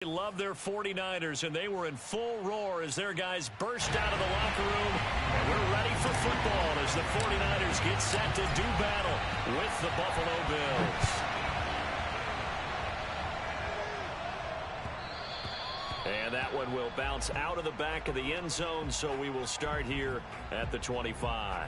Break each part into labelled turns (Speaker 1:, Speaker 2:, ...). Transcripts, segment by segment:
Speaker 1: They love their 49ers, and they were in full roar as their guys burst out of the locker room. And we're ready for football as the 49ers get set to do battle with the Buffalo Bills. And that one will bounce out of the back of the end zone, so we will start here at the 25.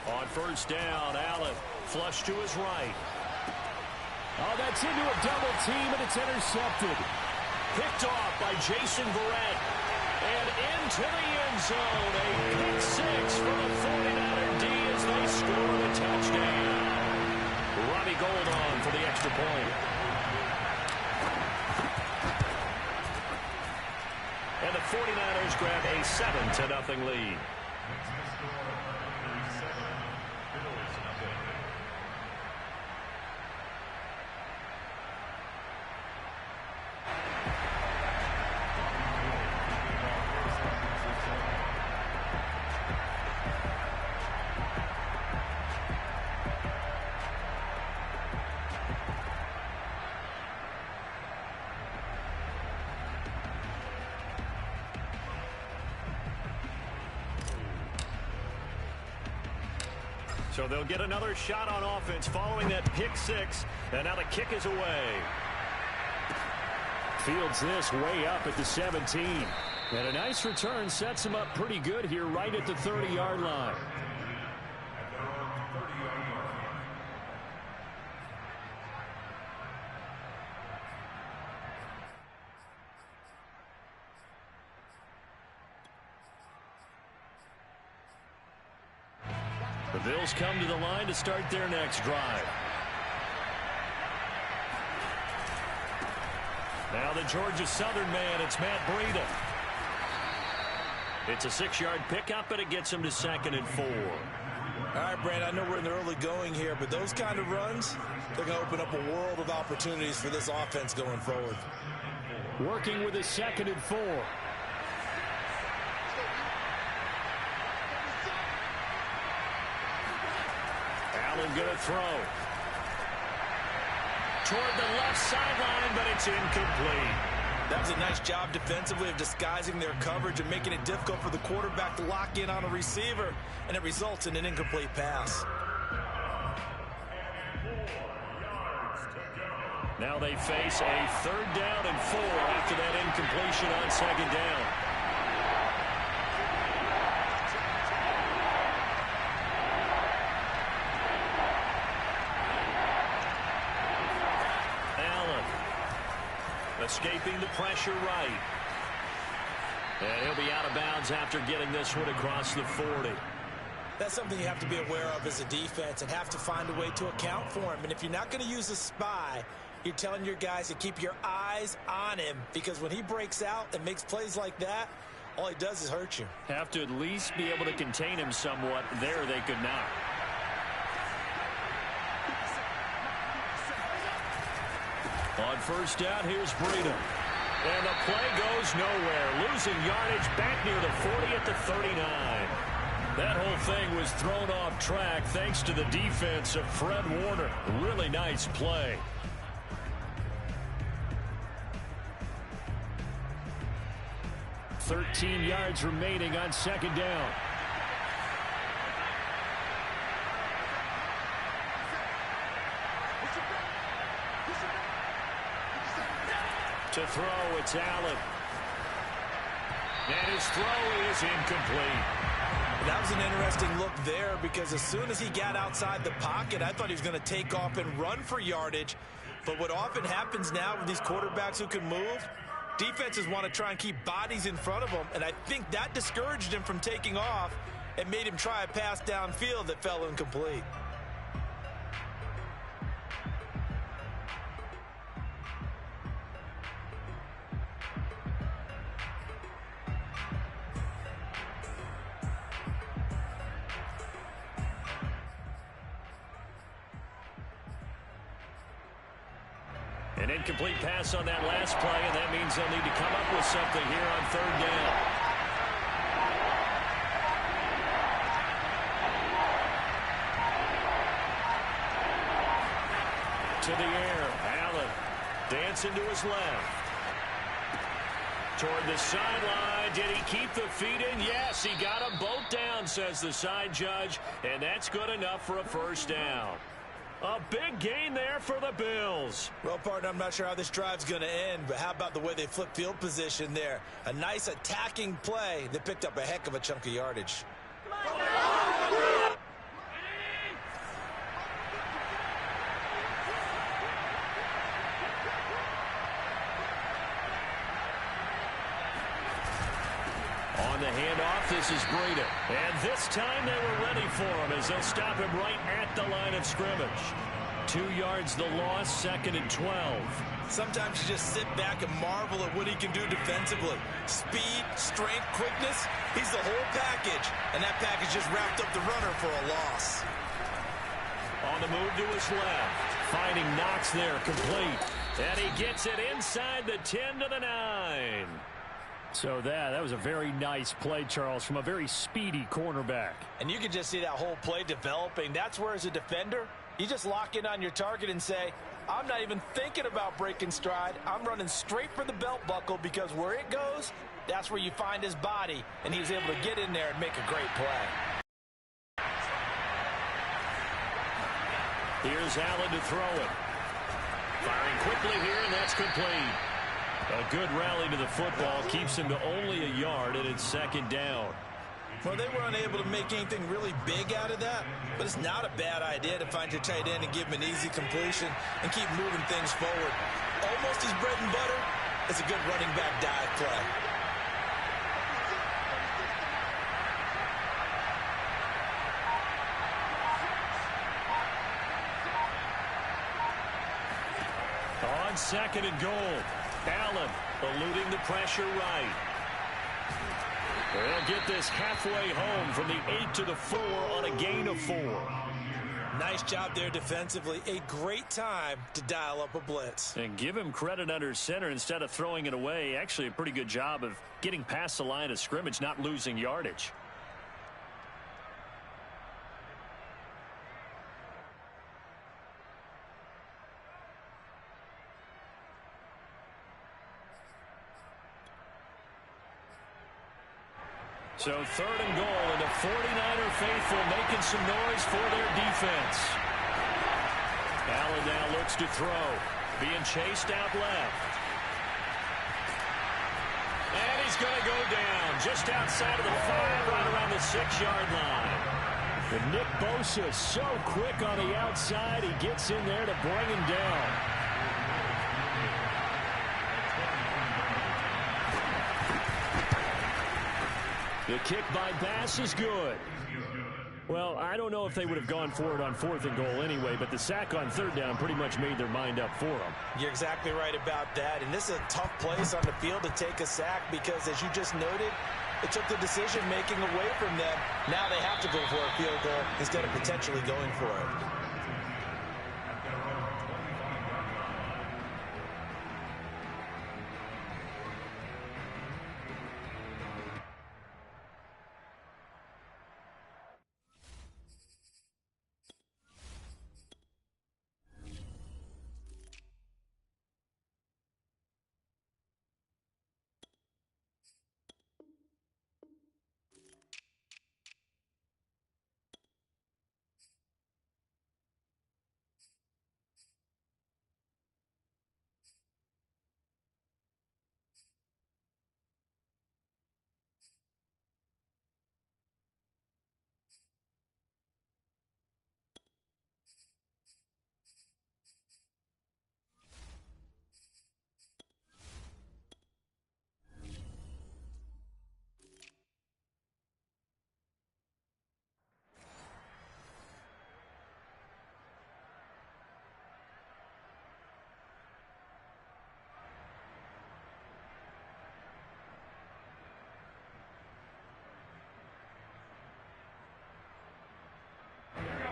Speaker 1: On first down, Allen flush to his right.
Speaker 2: Oh, that's into a double team, and it's intercepted.
Speaker 1: Picked off by Jason Verrett. And into the end zone. A pick six for the 49er D as they score the touchdown. Robbie Gould on for the extra point. And the 49ers grab a 7-0 lead. So they'll get another shot on offense following that pick six. And now the kick is away.
Speaker 2: Fields this way up at the 17. And a nice return sets him up pretty good here right at the 30-yard line.
Speaker 1: The Bills come to the line to start their next drive. Now the Georgia Southern man, it's Matt Breida. It's a 6-yard pickup, and it gets him to 2nd and 4.
Speaker 3: All right, Brand, I know we're in the early going here, but those kind of runs, they're going to open up a world of opportunities for this offense going forward.
Speaker 2: Working with a 2nd and 4.
Speaker 1: Allen going to throw. Toward the left sideline, but it's incomplete.
Speaker 3: That was a nice job defensively of disguising their coverage and making it difficult for the quarterback to lock in on a receiver, and it results in an incomplete pass.
Speaker 1: Now they face a 3rd down and 4 after that incompletion on 2nd down. Escaping the pressure right. And he'll be out of bounds after getting this one across the 40.
Speaker 3: That's something you have to be aware of as a defense and have to find a way to account for him. And if you're not going to use a spy, you're telling your guys to keep your eyes on him, because when he breaks out and makes plays like that, all he does is hurt you.
Speaker 1: Have to at least be able to contain him somewhat. There they could not. On first down, here's Breida. And the play goes nowhere. Losing yardage back near the 40 at the 39. That whole thing was thrown off track thanks to the defense of Fred Warner. Really nice play.
Speaker 2: $13 yards remaining on 2nd down.
Speaker 1: To throw, it's Allen. And his throw is incomplete.
Speaker 3: That was an interesting look there, because as soon as he got outside the pocket, I thought he was going to take off and run for yardage. But what often happens now with these quarterbacks who can move, defenses want to try and keep bodies in front of them, and I think that discouraged him from taking off, and made him try a pass downfield that fell incomplete.
Speaker 1: An incomplete pass on that last play, and that means they'll need to come up with something here on third down. To the air, Allen dancing to his left. Toward the sideline, did he keep the feet in? Yes, he got them both down, says the side judge, and that's good enough for a first down. A big gain there for the Bills.
Speaker 3: Well, partner, I'm not sure how this drive's going to end, but how about the way they flip field position there? A nice attacking play that picked up a heck of a chunk of yardage.
Speaker 1: On the handoff, this is Breida. And this time they were ready for him as they'll stop him right at the line of scrimmage. 2 yards the loss, 2nd and 12.
Speaker 3: Sometimes you just sit back and marvel at what he can do defensively. Speed, strength, quickness, he's the whole package. And that package just wrapped up the runner for a loss.
Speaker 1: On the move to his left. Finding Knox there, complete. And he gets it inside the 10 to the 9.
Speaker 2: So that was a very nice play, Charles, from a very speedy cornerback.
Speaker 3: And you can just see that whole play developing. That's where, as a defender, you just lock in on your target and say, I'm not even thinking about breaking stride. I'm running straight for the belt buckle, because where it goes, that's where you find his body. And he was able to get in there and make a great play.
Speaker 1: Here's Allen to throw it. Firing quickly here, and that's complete. A good rally to the football keeps him to only a yard, and it's 2nd down.
Speaker 3: Well, they were unable to make anything really big out of that, but it's not a bad idea to find your tight end and give him an easy completion and keep moving things forward. Almost his bread and butter. It's a good running back dive play.
Speaker 1: On 2nd and goal, Allen eluding the pressure right. They'll get this halfway home from the 8 to the 4 on a gain of 4.
Speaker 3: Nice job there defensively. A great time to dial up a blitz.
Speaker 1: And give him credit under center instead of throwing it away. Actually, a pretty good job of getting past the line of scrimmage, not losing yardage. So 3rd and goal, and the 49er faithful making some noise for their defense. Allen now looks to throw. Being chased out left. And he's going to go down just outside of the 5, right around the 6-yard line.
Speaker 2: And Nick Bosa so quick on the outside, he gets in there to bring him down.
Speaker 1: The kick by Bass is good.
Speaker 2: Well, I don't know if they would have gone for it on 4th and goal anyway, but the sack on 3rd down pretty much made their mind up for them.
Speaker 3: You're exactly right about that. And this is a tough place on the field to take a sack because, as you just noted, it took the decision-making away from them. Now they have to go for a field goal instead of potentially going for it.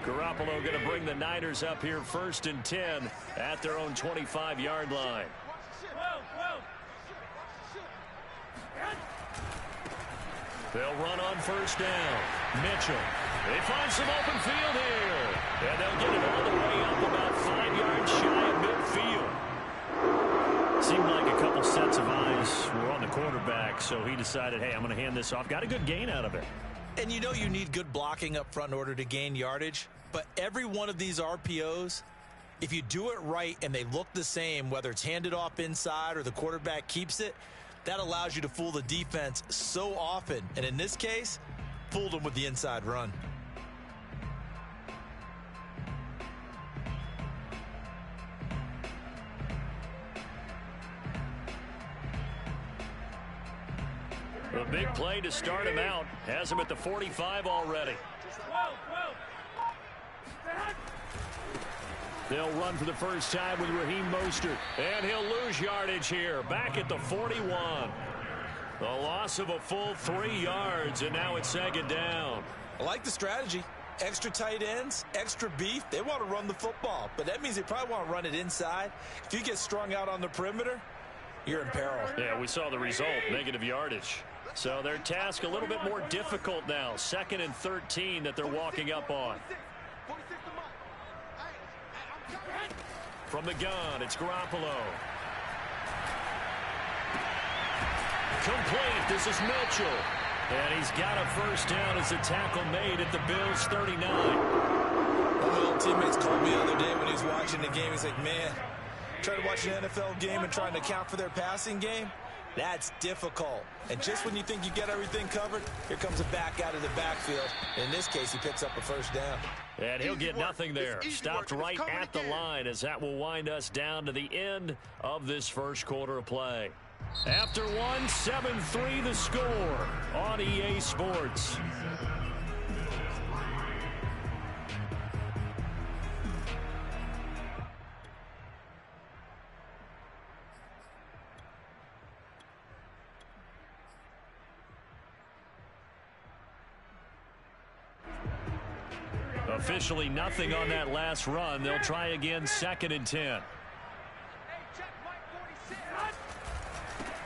Speaker 1: Garoppolo going to bring the Niners up here 1st and 10 at their own 25-yard line. They'll run on 1st down. Mitchell. They find some open field here. And they'll get it all the way up about 5 yards shy of midfield. Seemed like a couple sets of eyes were on the quarterback, so he decided, hey, I'm going to hand this off. Got a good gain out of it.
Speaker 3: And you know you need good blocking up front in order to gain yardage. But every one of these RPOs, if you do it right and they look the same, whether it's handed off inside or the quarterback keeps it, that allows you to fool the defense so often. And in this case, fooled them with the inside run.
Speaker 1: A big play to start him out. Has him at the 45 already. They'll run for the first time with Raheem Mostert. And he'll lose yardage here. Back at the 41. The loss of a full 3 yards, and now it's 2nd down.
Speaker 3: I like the strategy. Extra tight ends, extra beef. They want to run the football, but that means they probably want to run it inside. If you get strung out on the perimeter, you're in peril.
Speaker 1: Yeah, we saw the result, negative yardage. So their task a little bit more difficult now. 2nd and 13 that they're walking up on. From the gun, it's Garoppolo. Complete. This is Mitchell. And he's got a first down as a tackle made at the Bills' 39.
Speaker 3: One of my old teammates called me the other day when he was watching the game. He's like, man, trying to watch an NFL game and trying to account for their passing game, that's difficult. And just when you think you get everything covered, here comes a back out of the backfield. In this case, he picks up a first down.
Speaker 1: And he'll get nothing there. Stopped right at the line as that will wind us down to the end of this first quarter of play. After one, 7-3 the score on EA Sports. Officially nothing on that last run. They'll try again 2nd and 10.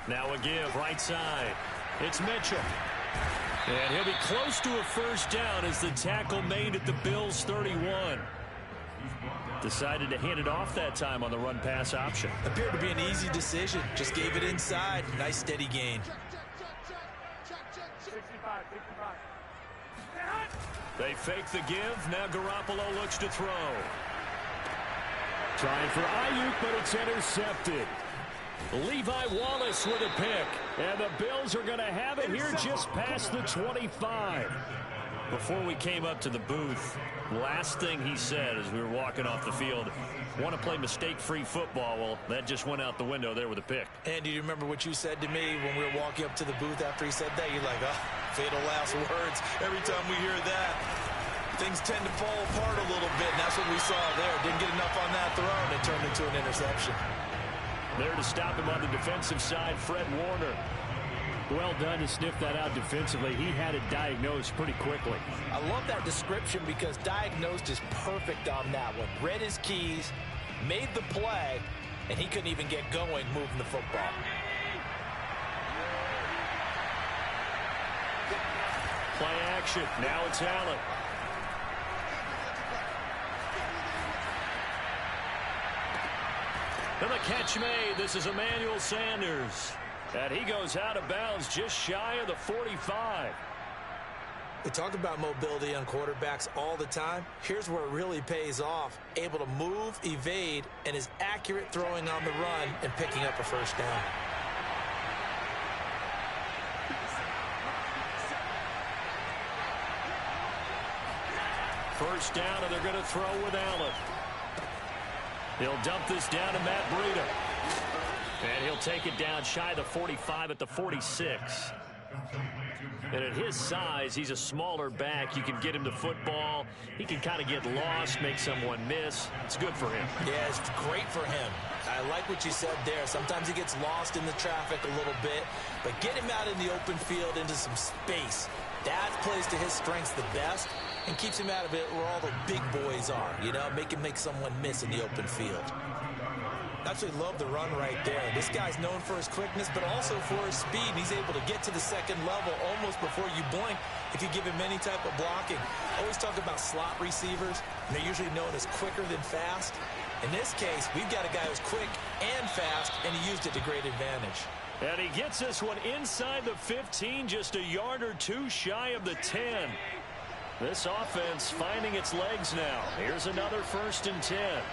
Speaker 1: Now a give right side. It's Mitchell. And he'll be close to a first down as the tackle made at the Bills' 31. Decided to hand it off that time on the run-pass option.
Speaker 3: Appeared to be an easy decision. Just gave it inside. Nice steady gain.
Speaker 1: They fake the give. Now Garoppolo looks to throw. Trying for Ayuk, but it's intercepted. Levi Wallace with a pick. And the Bills are going to have it here just past the 25. Before we came up to the booth, last thing he said as we were walking off the field, want to play mistake-free football. Well, that just went out the window there with a pick.
Speaker 3: And do you remember what you said to me when we were walking up to the booth after he said that? You're like, oh, fatal last words. Every time we hear that, things tend to fall apart a little bit, and that's what we saw there. Didn't get enough on that throw, and it turned into an interception.
Speaker 1: There to stop him on the defensive side, Fred Warner.
Speaker 2: Well done to sniff that out defensively. He had it diagnosed pretty quickly.
Speaker 3: I love that description because diagnosed is perfect on that one. Read his keys, made the play, and he couldn't even get going moving the football.
Speaker 1: Play action. Now it's Allen. And the catch made. This is Emmanuel Sanders. And he goes out of bounds just shy of the 45.
Speaker 3: We talk about mobility on quarterbacks all the time. Here's where it really pays off. Able to move, evade, and is accurate throwing on the run and picking up a first down.
Speaker 1: First down, and they're going to throw with Allen. He'll dump this down to Matt Breida. And he'll take it down shy of the 45 at the 46. And at his size, he's a smaller back. You can get him to football. He can kind of get lost, make someone miss. It's good for him.
Speaker 3: Yeah, it's great for him. I like what you said there. Sometimes he gets lost in the traffic a little bit, but get him out in the open field into some space. That plays to his strengths the best. and keeps him out of it where all the big boys are, you know, make someone miss in the open field. Absolutely love the run right there. This guy's known for his quickness, but also for his speed. He's able to get to the second level almost before you blink if you give him any type of blocking. Always talk about slot receivers, and they're usually known as quicker than fast. In this case, we've got a guy who's quick and fast, and he used it to great advantage.
Speaker 2: And he gets this one inside the 15, just a yard or two shy of the 10. This offense finding its legs now. Here's another 1st and 10.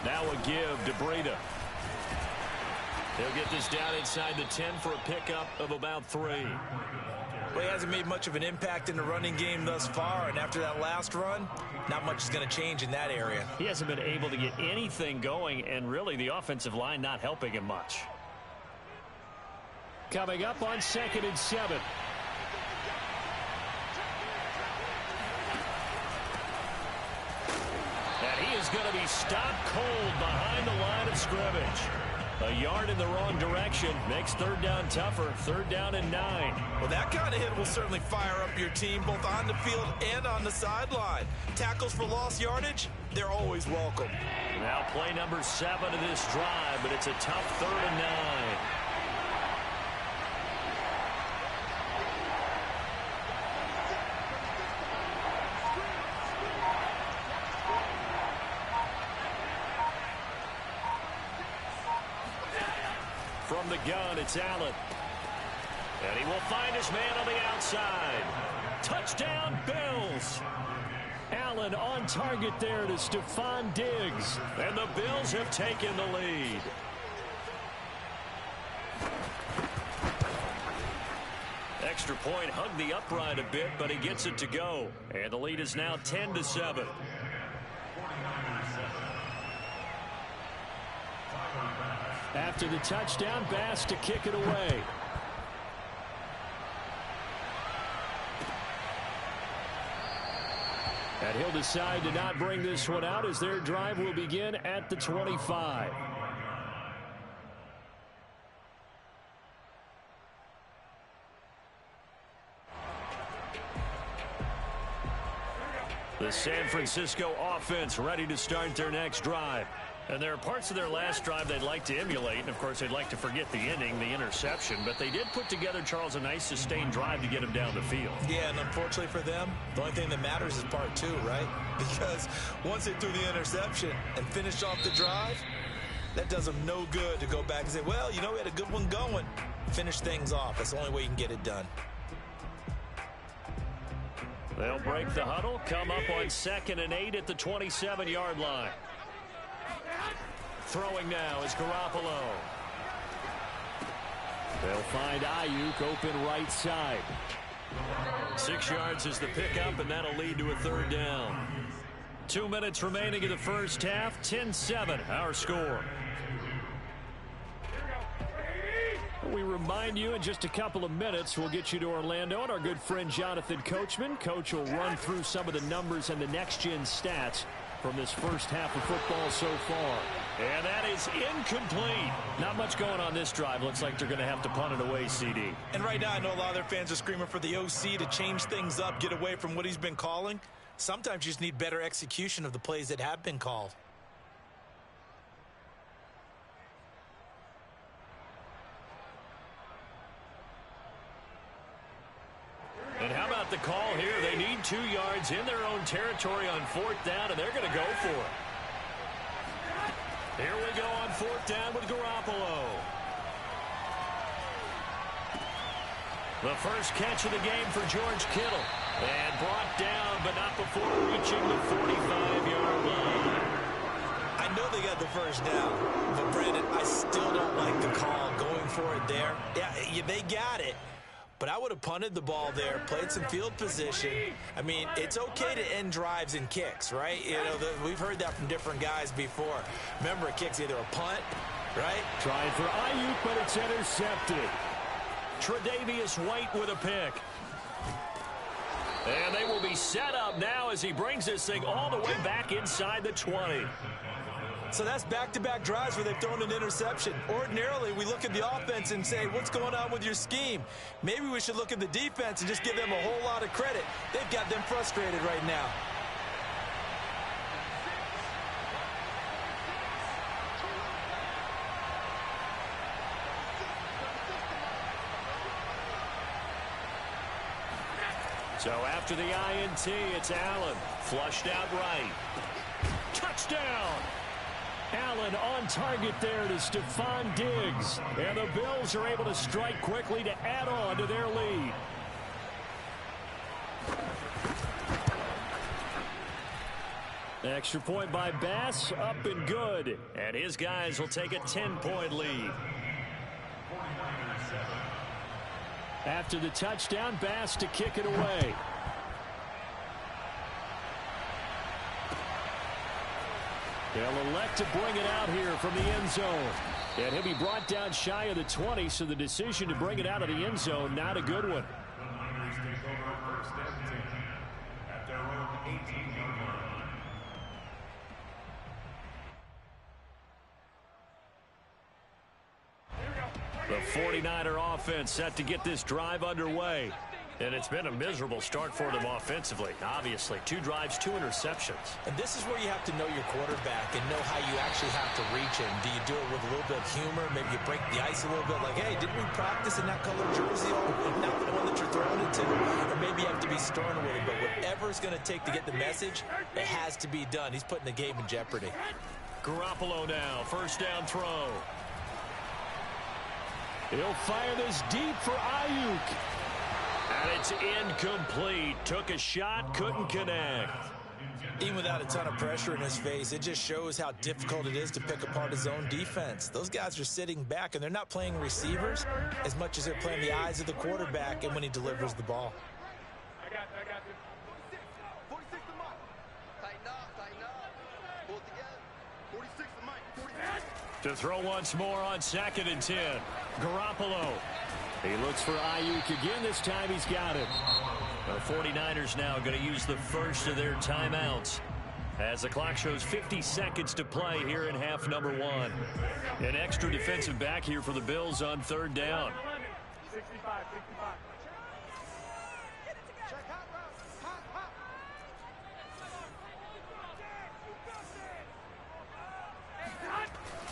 Speaker 2: Now a give to Breida. He'll get this down inside the 10 for a pickup of about 3.
Speaker 3: Well, he hasn't made much of an impact in the running game thus far, and after that last run, not much is going to change in that area.
Speaker 2: He hasn't been able to get anything going, and really the offensive line not helping him much. Coming up on 2nd and 7. And he is going to be stopped cold behind the line of scrimmage. A yard in the wrong direction makes 3rd down tougher. 3rd down and 9.
Speaker 3: Well, that kind of hit will certainly fire up your team both on the field and on the sideline. Tackles for lost yardage, they're always welcome.
Speaker 2: Now play number 7 of this drive, but it's a tough 3rd and 9. From the gun, it's Allen. And he will find his man on the outside. Touchdown, Bills. Allen on target there to Stephon Diggs. And the Bills have taken the lead. Extra point hugged the upright a bit, but he gets it to go. And the lead is now 10-7. After the touchdown, Bass to kick it away. And he'll decide to not bring this one out as their drive will begin at the 25. The San Francisco offense ready to start their next drive. And there are parts of their last drive they'd like to emulate. And, of course, they'd like to forget the inning, the interception. But they did put together, Charles, a nice sustained drive to get him down the field.
Speaker 3: Yeah, and unfortunately for them, the only thing that matters is part 2, right? Because once they threw the interception and finished off the drive, that does them no good to go back and say, well, you know, we had a good one going. Finish things off. That's the only way you can get it done.
Speaker 2: They'll break the huddle, come up on 2nd and 8 at the 27-yard line. Throwing now is Garoppolo. They'll find Ayuk open right side. 6 yards is the pickup, and that'll lead to a 3rd down. 2 minutes remaining in the first half. 10-7, our score. We remind you in just a couple of minutes we'll get you to Orlando and our good friend Jonathan Coachman. Coach will run through some of the numbers and the next-gen stats from this first half of football so far. And that is incomplete. Not much going on this drive. Looks like they're going to have to punt it away, CD.
Speaker 3: And right now I know a lot of their fans are screaming for the OC to change things up, get away from what he's been calling. Sometimes you just need better execution of the plays that have been called.
Speaker 2: And how about the call here? They need 2 yards in their own territory on 4th down, and they're going to go for it. Here we go on 4th down with Garoppolo. The first catch of the game for George Kittle. And brought down, but not before reaching the 45-yard line.
Speaker 3: I know they got the first down, but Brandon, I still don't like the call going for it there. Yeah, they got it. But I would have punted the ball there, played some field position. I mean, it's okay to end drives and kicks, right? You know, we've heard that from different guys before. Remember, a kick's either a punt, right?
Speaker 2: Trying for Ayuk, but it's intercepted. Tre'Davious White with a pick. And they will be set up now as he brings this thing all the way back inside the 20.
Speaker 3: So that's back-to-back drives where they've thrown an interception. Ordinarily, we look at the offense and say, what's going on with your scheme? Maybe we should look at the defense and just give them a whole lot of credit. They've got them frustrated right now.
Speaker 2: So after the INT, it's Allen. Flushed out right. Touchdown! Allen on target there to Stephon Diggs. And the Bills are able to strike quickly to add on to their lead. Extra point by Bass, up and good. And his guys will take a 10-point lead. After the touchdown, Bass to kick it away. They'll elect to bring it out here from the end zone. And he'll be brought down shy of the 20, so the decision to bring it out of the end zone, not a good one. The 49er offense set to get this drive underway. And it's been a miserable start for them offensively. Obviously, 2 drives, 2 interceptions.
Speaker 3: And this is where you have to know your quarterback and know how you actually have to reach him. Do you do it with a little bit of humor? Maybe you break the ice a little bit, like, hey, didn't we practice in that colored jersey? Not the one that you're throwing it to. Or maybe you have to be stern with it. But whatever it's going to take to get the message, it has to be done. He's putting the game in jeopardy.
Speaker 2: Garoppolo now, first down throw. He'll fire this deep for Ayuk. And it's incomplete. Took a shot, couldn't connect.
Speaker 3: Even without a ton of pressure in his face, it just shows how difficult it is to pick apart his own defense. Those guys are sitting back, and they're not playing receivers as much as they're playing the eyes of the quarterback and when he delivers the ball.
Speaker 4: I got you. 46 to Mike. Tighten up. Pull it together. 46 to Mike. 46.
Speaker 2: To throw once more on 2nd and 10. Garoppolo. He looks for Ayuk again. This time he's got it. The 49ers now going to use the first of their timeouts as the clock shows 50 seconds to play here in half number 1. An extra defensive back here for the Bills on 3rd down.
Speaker 4: 65.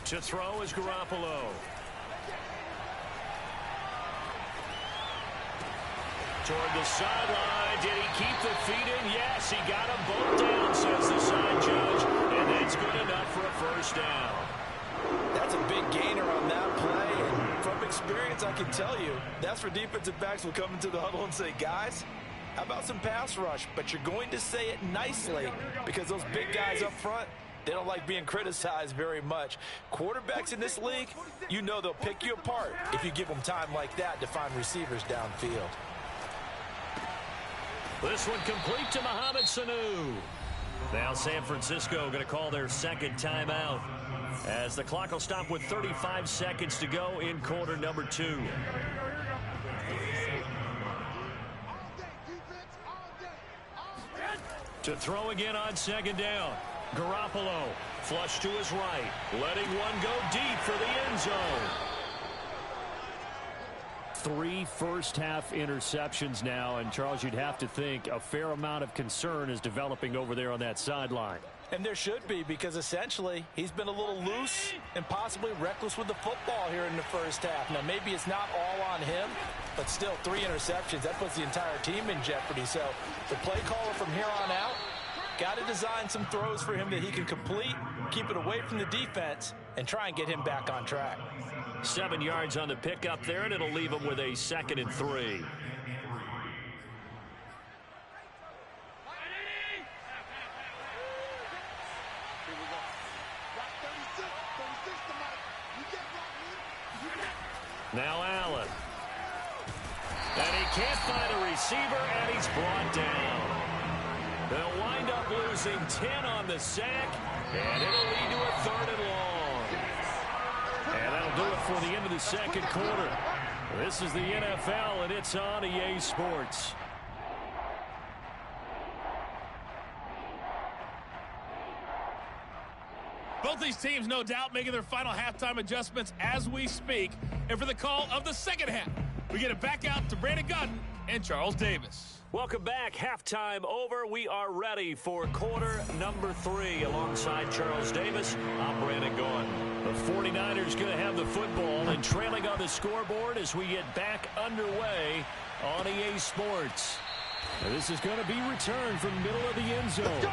Speaker 2: To throw is Garoppolo. Toward the sideline. Did he keep the feet in? Yes, he got them both down, says the side judge. And that's good enough for a first down.
Speaker 3: That's a big gainer on that play. And from experience, I can tell you, that's where defensive backs will come into the huddle and say, guys, how about some pass rush? But you're going to say it nicely because those big guys up front, they don't like being criticized very much. Quarterbacks in this league, you know they'll pick you apart if you give them time like that to find receivers downfield.
Speaker 2: This one complete to Mohamed Sanu. Now San Francisco going to call their 2nd timeout as the clock will stop with 35 seconds to go in quarter number 2. To throw again on 2nd down. Garoppolo, flush to his right, letting one go deep for the end zone. 3 first-half interceptions now, and Charles, you'd have to think a fair amount of concern is developing over there on that sideline.
Speaker 3: And there should be, because essentially he's been a little loose and possibly reckless with the football here in the first half. Now, maybe it's not all on him, but still 3 interceptions. That puts the entire team in jeopardy. So the play caller from here on out got to design some throws for him that he can complete, keep it away from the defense, and try and get him back on track.
Speaker 2: 7 yards on the pickup there, and it'll leave him with a 2nd and 3. Now Allen. And he can't find a receiver, and he's brought down. They'll wind up losing 10 on the sack, and it'll lead to a 3rd and long. And that'll do it for the end of the 2nd quarter. This is the NFL, and it's on EA Sports.
Speaker 5: Both these teams, no doubt, making their final halftime adjustments as we speak. And for the call of the second half, we get it back out to Brandon Gaudin and Charles Davis.
Speaker 2: Welcome back. Halftime over. We are ready for quarter number 3. Alongside Charles Davis, I'm Brandon Gaudin. The 49ers going to have the football and trailing on the scoreboard as we get back underway on EA Sports. Now this is going to be returned from middle of the end zone.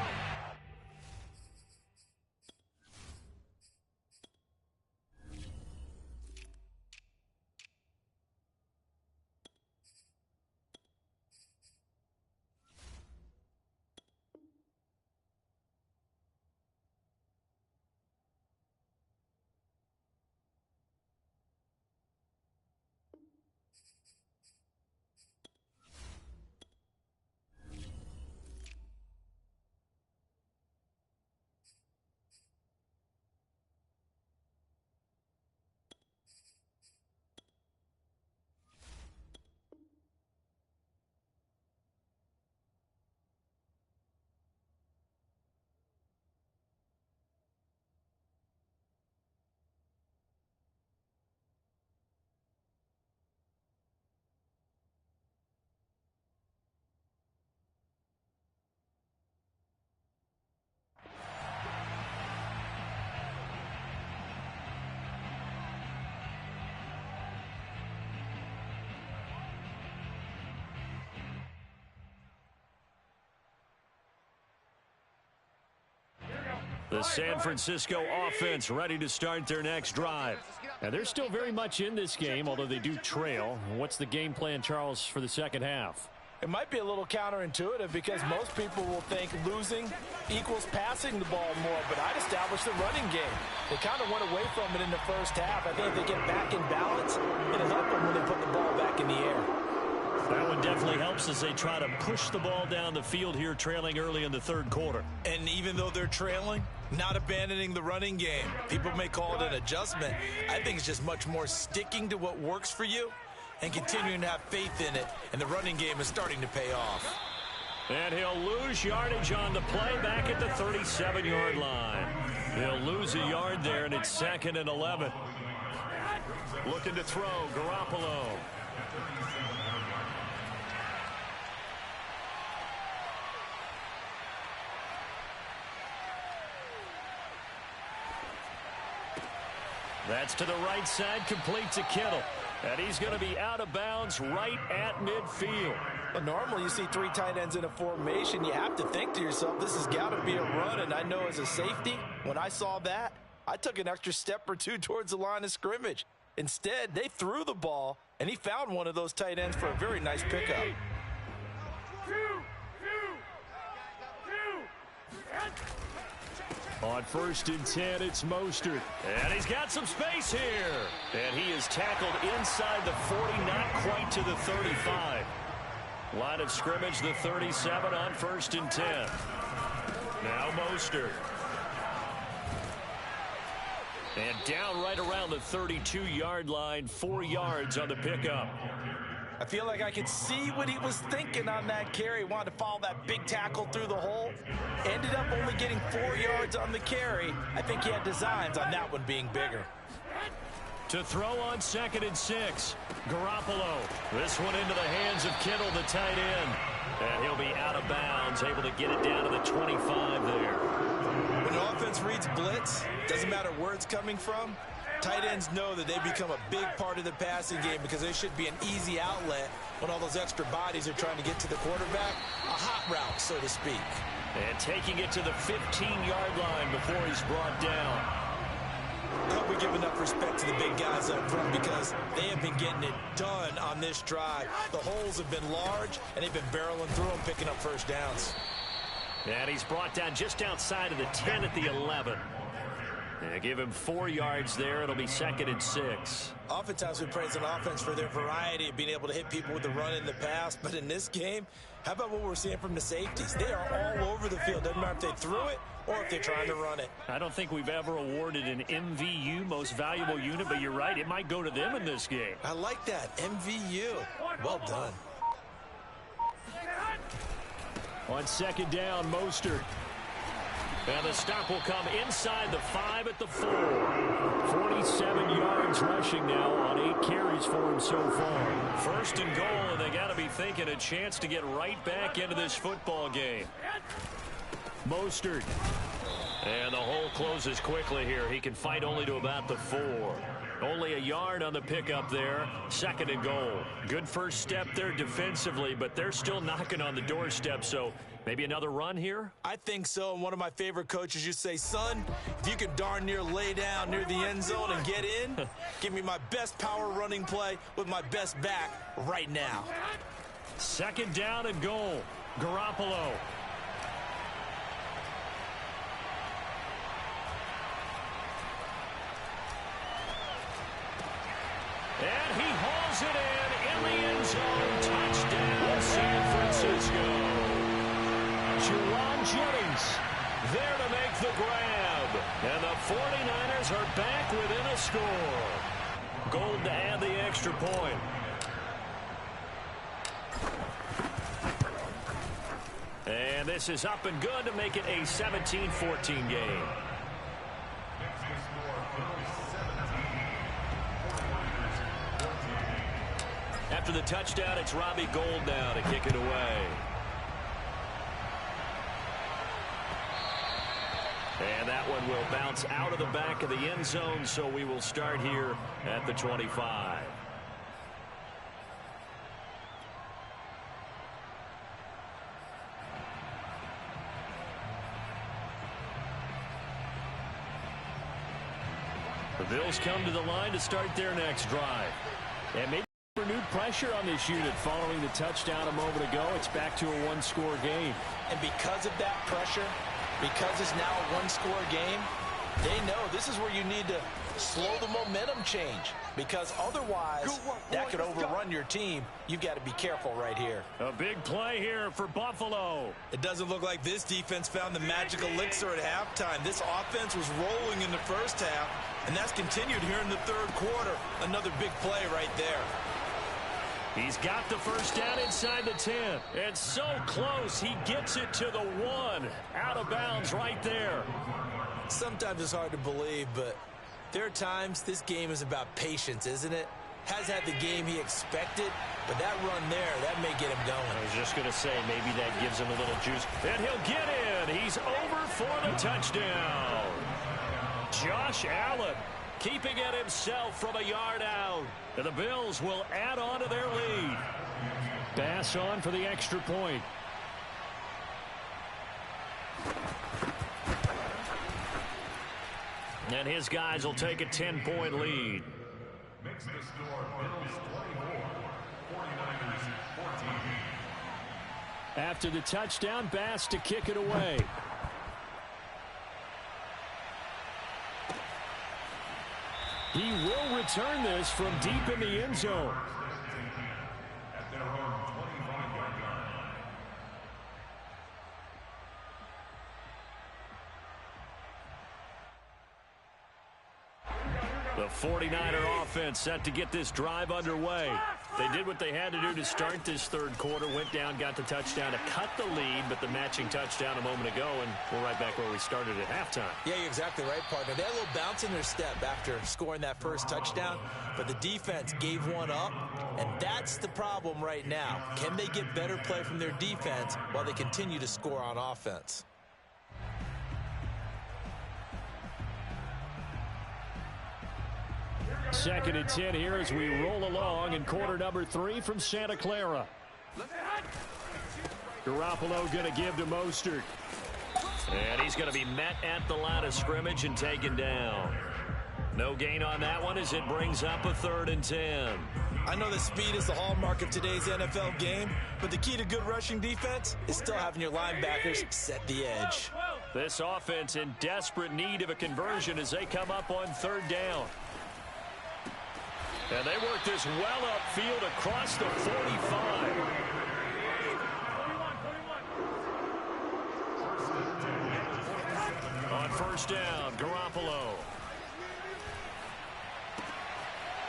Speaker 2: The San Francisco offense ready to start their next drive. And they're still very much in this game, although they do trail. What's the game plan, Charles, for the second half?
Speaker 3: It might be a little counterintuitive because most people will think losing equals passing the ball more, but I'd establish the running game. They kind of went away from it in the first half. I think if they get back in balance, it'll help them when they put the ball back in the air.
Speaker 2: That one definitely helps as they try to push the ball down the field here, trailing early in the third quarter.
Speaker 3: And even though they're trailing, not abandoning the running game. People may call it an adjustment. I think it's just much more sticking to what works for you and continuing to have faith in it, and the running game is starting to pay off.
Speaker 2: And he'll lose yardage on the play back at the 37-yard line. He'll lose a yard there, and it's 2nd and 11. Looking to throw, Garoppolo. That's to the right side, complete to Kittle. And he's going to be out of bounds right at midfield.
Speaker 3: But normally you see 3 tight ends in a formation. You have to think to yourself, this has got to be a run. And I know as a safety, when I saw that, I took an extra step or 2 towards the line of scrimmage. Instead, they threw the ball, and he found one of those tight ends for a very nice pickup.
Speaker 2: On 1st and 10, it's Mostert. And he's got some space here. And he is tackled inside the 40, not quite to the 35. Line of scrimmage, the 37 on 1st and 10. Now Mostert. And down right around the 32-yard line, 4 yards on the pickup.
Speaker 3: I feel like I could see what he was thinking on that carry. He wanted to follow that big tackle through the hole. Ended up only getting 4 yards on the carry. I think he had designs on that one being bigger.
Speaker 2: To throw on 2nd and 6. Garoppolo. This one into the hands of Kittle, the tight end. And he'll be out of bounds, able to get it down to the 25 there.
Speaker 3: When an offense reads blitz, doesn't matter where it's coming from, tight ends know that they become a big part of the passing game because they should be an easy outlet when all those extra bodies are trying to get to the quarterback. A hot route, so to speak.
Speaker 2: And taking it to the 15-yard line before he's brought down.
Speaker 3: I hope we give enough respect to the big guys up front because they have been getting it done on this drive. The holes have been large, and they've been barreling through them, picking up first downs.
Speaker 2: And he's brought down just outside of the 10 at the 11. And give him 4 yards there. It'll be 2nd and 6.
Speaker 3: Oftentimes we praise an offense for their variety of being able to hit people with the run in the pass. But in this game, how about what we're seeing from the safeties? They are all over the field. Doesn't matter if they threw it or if they're trying to run it.
Speaker 2: I don't think we've ever awarded an MVU, most valuable unit, but you're right. It might go to them in this game.
Speaker 3: I like that. MVU. Well done.
Speaker 2: On 2nd down, Mostert. And the stop will come inside the 5 at the 4. 47 yards rushing now on 8 carries for him so far. First and goal, and they got to be thinking a chance to get right back into this football game. Mostert. And the hole closes quickly here. He can fight only to about the 4. Only a yard on the pickup there. Second and goal. Good first step there defensively, but they're still knocking on the doorstep, so maybe another run here?
Speaker 3: I think so. And one of my favorite coaches used to say, son, if you can darn near lay down near the end zone and get in, give me my best power running play with my best back right now.
Speaker 2: Second down and goal. Garoppolo. And he hauls it in the end zone. Touchdown, San Francisco. Juwan Jennings there to make the grab. And the 49ers are back within a score. Gold to add the extra point. And this is up and good to make it a 17-14 game. After the touchdown, it's Robbie Gould now to kick it away. And that one will bounce out of the back of the end zone, so we will start here at the 25. The Bills come to the line to start their next drive. And maybe renewed pressure on this unit following the touchdown a moment ago. It's back to a one-score game.
Speaker 3: And because of that pressure, because it's now a one-score game, they know this is where you need to slow the momentum change. Because otherwise, that could overrun your team. You've got to be careful right here.
Speaker 2: A big play here for Buffalo.
Speaker 3: It doesn't look like this defense found the magic elixir at halftime. This offense was rolling in the first half, and that's continued here in the third quarter. Another big play right there.
Speaker 2: He's got the first down inside the 10. And so close, he gets it to the 1. Out of bounds right there.
Speaker 3: Sometimes it's hard to believe, but there are times this game is about patience, isn't it? Has had the game he expected, but that run there, that may get him going.
Speaker 2: I was just going to say, maybe that gives him a little juice. And he'll get in. He's over for the touchdown. Josh Allen keeping it himself from a yard out. And the Bills will add on to their lead. Bass on for the extra point. And his guys will take a 10-point lead.
Speaker 6: Makes the score Bills 24, 49ers 14.
Speaker 2: After the touchdown, Bass to kick it away. He will return this from deep in the end zone.
Speaker 6: At their own 25-yard line.
Speaker 2: The 49er offense set to get this drive underway. They did what they had to do to start this third quarter, went down, got the touchdown to cut the lead, but the matching touchdown a moment ago, and we're right back where we started at halftime.
Speaker 3: Yeah, you're exactly right, partner. They had a little bounce in their step after scoring that first touchdown, but the defense gave one up, and that's the problem right now. Can they get better play from their defense while they continue to score on offense?
Speaker 2: Second and 10 here as we roll along in quarter number 3 from Santa Clara. Garoppolo going to give to Mostert. And he's going to be met at the line of scrimmage and taken down. No gain on that one as it brings up a 3rd and 10.
Speaker 3: I know that speed is the hallmark of today's NFL game, but the key to good rushing defense is still having your linebackers set the edge.
Speaker 2: This offense in desperate need of a conversion as they come up on 3rd down. And they work this well upfield across the 45. On 1st down, Garoppolo.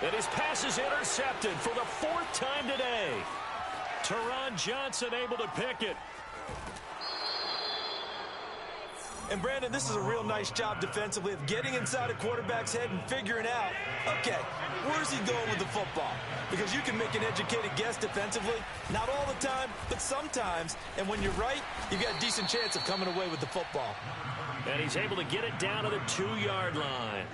Speaker 2: And his pass is intercepted for the 4th time today. Teron Johnson able to pick it.
Speaker 3: And, Brandon, this is a real nice job defensively of getting inside a quarterback's head and figuring out, okay, where's he going with the football? Because you can make an educated guess defensively, not all the time, but sometimes. And when you're right, you've got a decent chance of coming away with the football.
Speaker 2: And he's able to get it down to the 2-yard line.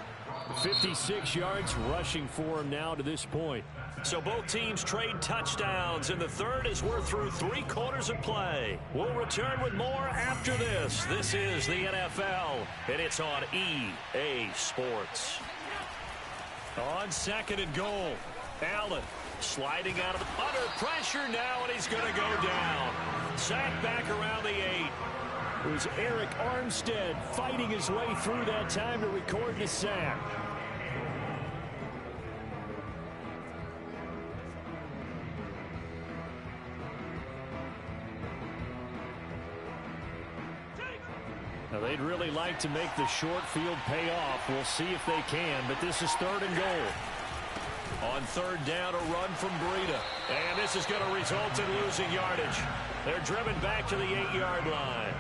Speaker 2: 56 yards rushing for him now to this point. So both teams trade touchdowns in the third as we're through 3 quarters of play. We'll return with more after this. This is the NFL, and it's on EA Sports. On 2nd and goal, Allen sliding out of the under pressure now, and he's going to go down. Sacked back around the 8. It was Eric Armstead fighting his way through that time to record the sack. Now, they'd really like to make the short field pay off. We'll see if they can, but this is 3rd and goal. On 3rd down, a run from Breida. And this is going to result in losing yardage. They're driven back to the 8-yard line.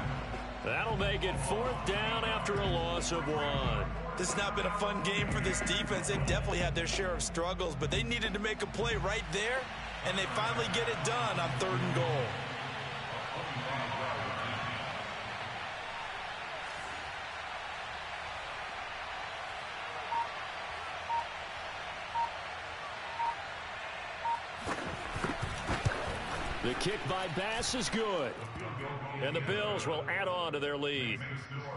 Speaker 2: That'll make it 4th down after a loss of 1.
Speaker 3: This has not been a fun game for this defense. They've definitely had their share of struggles, but they needed to make a play right there, and they finally get it done on 3rd and goal.
Speaker 2: The kick by Bass is good. And the Bills will add on to their lead.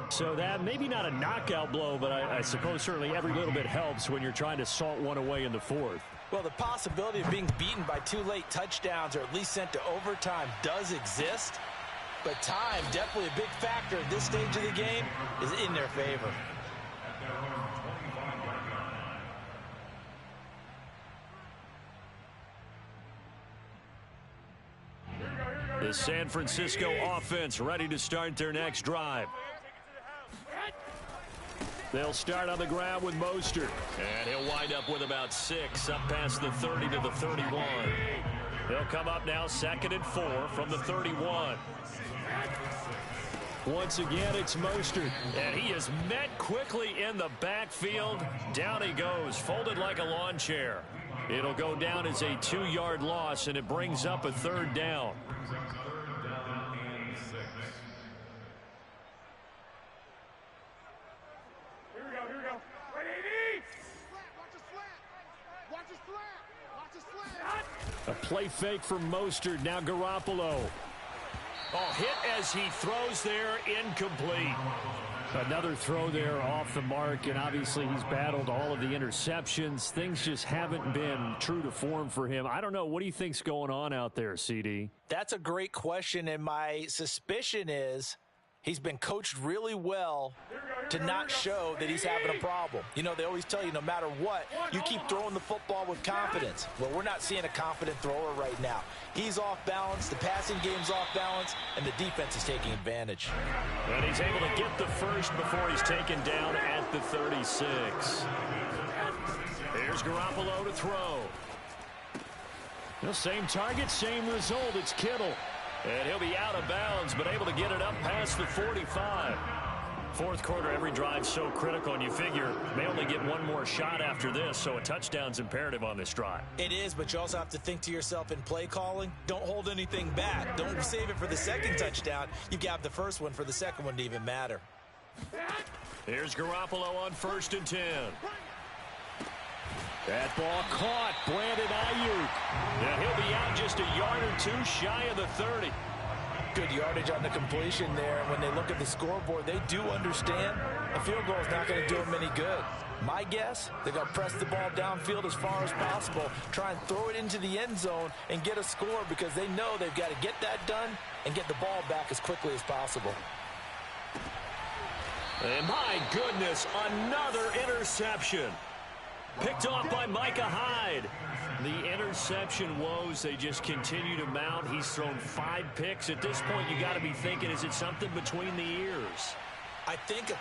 Speaker 2: So that maybe not a knockout blow, but I suppose certainly every little bit helps when you're trying to salt one away in the 4th.
Speaker 3: Well, the possibility of being beaten by 2 late touchdowns or at least sent to overtime does exist. But time, definitely a big factor at this stage of the game, is in their favor.
Speaker 2: The San Francisco offense ready to start their next drive. They'll start on the ground with Mostert. And he'll wind up with about 6 up past the 30 to the 31. They'll come up now 2nd and 4 from the 31. Once again, it's Mostert. And he is met quickly in the backfield. Down he goes, folded like a lawn chair. It'll go down as a 2-yard loss, and it brings up a 3rd down. A play fake from Mostert. Now Garoppolo. Oh, hit as he throws there, incomplete. Another throw there off the mark, and obviously he's battled all of the interceptions. Things just haven't been true to form for him. I don't know. What do you think's going on out there, CD?
Speaker 3: That's a great question, and my suspicion is he's been coached really well to not show that he's having a problem. You know, they always tell you no matter what, you keep throwing the football with confidence. Well, we're not seeing a confident thrower right now. He's off balance, the passing game's off balance, and the defense is taking advantage.
Speaker 2: And he's able to get the first before he's taken down at the 36. Here's Garoppolo to throw. The same target, same result. It's Kittle. And he'll be out of bounds, but able to get it up past the 45. 4th quarter, every drive so critical, and you figure may only get one more shot after this, so a touchdown's imperative on this drive.
Speaker 3: It is, but you also have to think to yourself in play calling, don't hold anything back. Don't save it for the 2nd touchdown. You've got the first one for the 2nd one to even matter.
Speaker 2: Here's Garoppolo on 1st and 10. That ball caught. Brandon Ayuk. And he'll be out just a yard or 2 shy of the 30.
Speaker 3: Good yardage on the completion there. And when they look at the scoreboard, they do understand a field goal is not going to do them any good. My guess, they're going to press the ball downfield as far as possible, try and throw it into the end zone and get a score because they know they've got to get that done and get the ball back as quickly as possible.
Speaker 2: And my goodness, another interception. Picked off by Micah Hyde. The interception woes, they just continue to mount. He's thrown 5 picks. At this point, you got to be thinking, is it something between the ears?
Speaker 3: I think